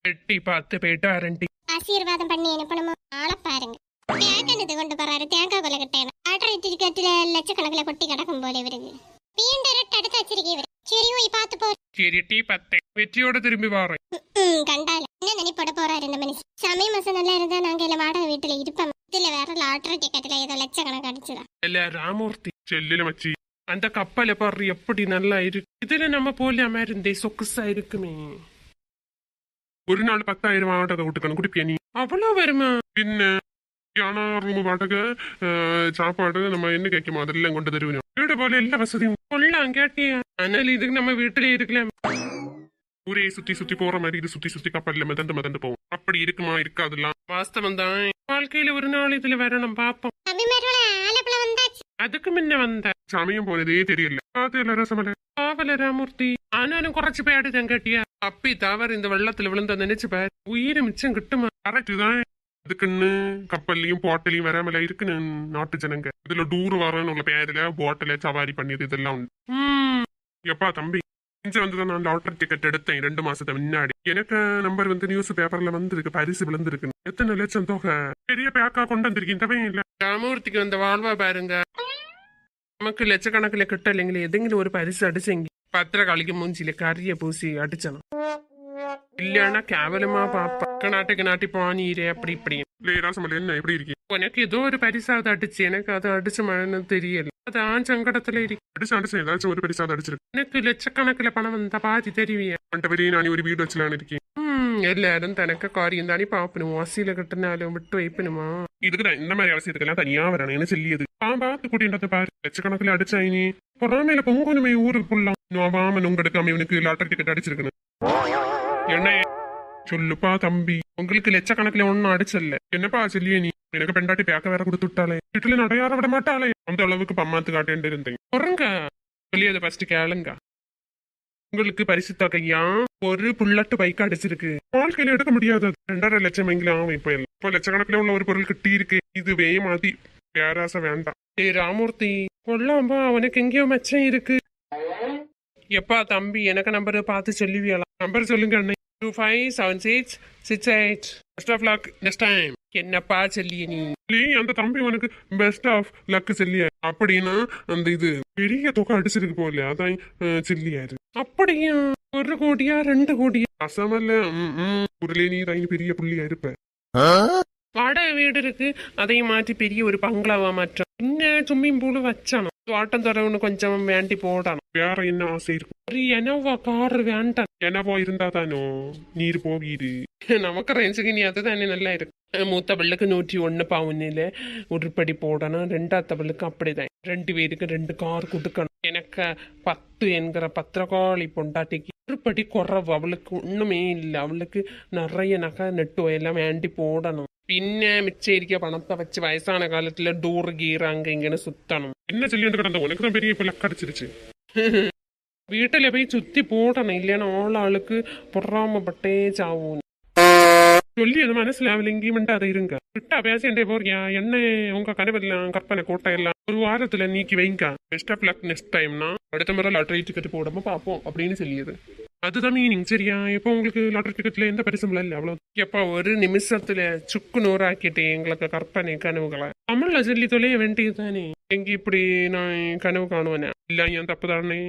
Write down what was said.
எட்டி பார்த்து போயிட்டு வரண்டி. ஆசீர்வாதம் பண்ணி அனுப்பணுமா? ஆளை பாருங்க. தேங்காய் கொண்டு போறாரு. தேங்காய் கொலை கட்டேன். ஆட்டோ டிக்கெட்ல லட்சக்கணக்கில் கொட்டி கிடக்கும் போல இவருக்கு. பீண்டரட் அடுத்து வச்சிருக்கே இவரு. சரி போய் பார்த்து போ. சரி டீ பத்தேன், வெற்றியோட திரும்பி வாரேன். கண்டால என்ன நினைப்பட போறாரு இந்த மனுஷன். சமய மாசம் நல்லா இருந்தா நாங்க எல்லாம் வாடகை வீட்டுல இருப்போம். இதுல வேற லாட்டரி டிக்கெட்ல ஏதோ லட்சக்கணக்கு அடிச்சுதான். இல்ல ராமூர்த்தி செல்லுல மச்சி, அந்த கப்பலை பாரு எப்படி நல்லா இருக்கு. இதுல நம்ம போலாம இருந்தே சொக்குசா இருக்குமே. ஒரு நாள் 10,000 வாடகை விட்டுக்கணும். குடிப்பியா நீ? அவ்வளவு வருமா? பின்ன ஆனா ரூம் வாடகை, சாப்பாடு நம்ம என்ன கேட்குமோ அதெல்லாம் கொண்டு தருவோம். வீடு போல எல்லா வசதியும் கொள்ளலாம். கேட்டியா? அதனால இதுக்கு நம்ம வீட்டிலே இருக்கலாம். ஊரே சுத்தி சுத்தி போற மாதிரி இது சுத்தி சுத்தி கப்பல்ல மிதந்து போவோம். அப்படி இருக்குமா? இருக்காதுலாம். வாஸ்தவம் தான். வாழ்க்கையில ஒரு நாள் இதுல வரணும் பாப்போம். அதுக்கு முன்ன வந்த சமயம் போனதே தெரியல. பாத்துல ரசமல பாவல ராமூர்த்தி. ஆனாலும் குறைச்சு போயாடுதான். கேட்டியா? அப்பி தவறு இந்த வெள்ளத்துல விழுந்த நினைச்சு பாரு, உயிரை மிச்சம் கிட்டுமா? கரெக்ட் தான். அதுக்குன்னு கப்பல்லையும் போட்டலையும் வராமல இருக்குன்னு நாட்டு ஜனங்க இதுல டூர் வரணும்னு பேருல போட்டல சவாரி பண்ணியது இதெல்லாம் உண்டு. எப்பா தம்பி, இங்க வந்துதான் நான் லாட்டரி டிக்கெட் எடுத்தேன் 2 மாசத்துக்கு முன்னாடி. எனக்கு நம்பர் வந்து நியூஸ் பேப்பர்ல வந்திருக்கு, பரிசு விழுந்திருக்கு. எத்தனை லட்சம் தொகை. பெரிய பேக்கா கொண்டு வந்திருக்கேன். இல்ல ராமூர்த்திக்கு வந்த வாழ்வா பாருங்க. நமக்கு லட்சக்கணக்கில் கிட்ட இல்லைங்களே, எதெങ്കിലും ஒரு பரிசு அடிச்செங்க பத்திரக்காளிக்கு மூஞ்சில கரிய பூசி அடிச்சணும். இல்லன்னா கேவலமா பாப்பா நாட்டுக்கு நாட்டி பானீரே அப்படி இப்படி. என்ன எப்படி இருக்கு? உனக்கு ஏதோ ஒரு பரிசாவது அடிச்சு, எனக்கு அது அடிச்ச மழன்னு தெரியல. அதான் சங்கடத்துல இருக்கு. அடிச்சு ஏதாச்சும் ஒரு பரிசாவது அடிச்சிருக்கு. எனக்கு லட்சக்கணக்கில் பணம் வந்தா பாதி தெரிவியா? நான் ஒரு வீடு வச்சலான்னு இருக்கேன். எல்லாரும் தனக்கு காரியம் தானே பாப்பணும். வாசியில கட்டினாலும் விட்டு வைப்பணுமா? இதுக்குதான் இந்த மாதிரி அவசியத்துக்கெல்லாம் தனியா வரணும்னு சொல்லியது. பார்த்து கூட்டின்றத பாரு. லட்சக்கணக்கில் அடிச்சாயினி பொறாமையில பொங்கணுமே ஊருக்கு புல்லாம். நோவாம நுங்கெடுக்காம இவனுக்கு லாட்டரி டிக்கெட் அடிச்சிருக்கணும். என்ன சொல்லுப்பா தம்பி, உங்களுக்கு லட்சக்கணக்கில் ஒன்னும் அடிச்சல்ல. என்னப்பா சொல்லியே நீ? எனக்கு பெண்டாட்டி பேக்க வேற கொடுத்து விட்டாலே. வீட்டுல நடையாற விட மாட்டாளே. அந்த அளவுக்கு பம்மாத்து காட்டேன் இருந்தேன். பொறுங்க சொல்லியதை ஃபர்ஸ்ட் கேளுங்க. உங்களுக்கு பரிசு தொகையா ஒரு புல்லட்டு பைக் அடிச்சிருக்கு. வாழ்க்கையில எடுக்க முடியாது. 2.5 லட்சம் எங்கிலும் ஆகும். இப்ப லட்சக்கணக்கில் உள்ள ஒரு பொருள் கிட்டி இருக்கு. இதுவே மாத்தி பேராசை வேண்டாம். ராமூர்த்தி கொள்ளாம்பா, அவனுக்கு எங்கேயோ மெச்சம் இருக்கு. எப்பா தம்பி, எனக்கு நம்பர் பார்த்து சொல்லுவியலாம். நம்பர் சொல்லுங்க அண்ணே. 257668. Best of luck next time. என்னப்பா சொல்லிய நீ? அந்த தம்பி உனக்கு பெஸ்ட் ஆஃப் லக் சொல்லிய அப்படின்னா அந்த இது பெரிய தொகை அடிச்சிருக்கு போல, அதான் சொல்லியாரு. அப்படியா? 1 கோடியா 2 கோடியா? அசமல்ல. உருளே நீர் பெரிய புள்ளியா இருப்ப. வாடகை வீடு இருக்கு, அதையும் மாற்றி பெரிய ஒரு பங்களாவா மாற்றம். இன்னும் சும்மிங் பூலு வச்சானோ தோட்டம் தரவுன்னு கொஞ்சம் வேண்டி போடணும். வேற என்ன ஆசை இருக்கும்? ஒரு எனவா கார் வேண்டாம். எனவா இருந்தா தானோ நீர் போவீடு. நமக்கு ரேஞ்சுக்கு நீ அதுதானே நல்லா இருக்கு. மூத்த பிள்ளைக்கு 101 பவுனில உருப்படி போடணும். 2ஆவது பிள்ளைக்கு அப்படிதான். 2 பேருக்கு 2 கார் கொடுக்கணும். எனக்கு 10 என்கிற பத்திரகாளி பொண்டாட்டிக்கு உருப்படி குறவு. அவளுக்கு ஒண்ணுமே இல்லை. அவளுக்கு நிறைய நகை நெட்டு எல்லாம் வேண்டி போடணும். പിന്നെ മിച്ചരിക്ക പണത്തെ വെച്ച് വയസ്സാன காலத்துல டூர் கீர் அங்க இங்கன்னு சுத்தணும். என்ன சொல்லிட்டு கிடந்த உனக்கு தான் பெரிய லக் அடிச்சிருச்சு. வீட்டுல போய் சுத்தி போடணும். இல்லைன்னா ஆளுக்கு பொறாமப்பட்டே சாவும். சொல்லி அது மனசிலாவிலிங்கி மிண்டாத இருங்க. விட்டா பேசிண்டே போறியா? என்ன உங்க கனவெல்லாம் கற்பனை கோட்டையெல்லாம் ஒரு வாரத்துல நீக்கி வைங்க. பெஸ்ட் ஆஃப் லக் நெக்ஸ்ட் டைம்னா அடுத்த முறை லாட்டரி டிக்கெட் போடாம பாப்போம் அப்படின்னு சொல்லியது. அதுதான் மீனிங். சரியா? இப்போ உங்களுக்கு லாட்டரி டிக்கெட்ல எந்த பரிசும் இல்லை. அவ்வளவு. எப்ப ஒரு நிமிஷத்துல சுக்கு நூறாக்கிட்டு எங்களுக்கு கற்பனை கனவுகளை தமிழ்ல சொல்லி தொலைய வேண்டியதுதானே. எங்க இப்படி நான் கனவு காணுவேனே? இல்ல என் தப்பு தானே.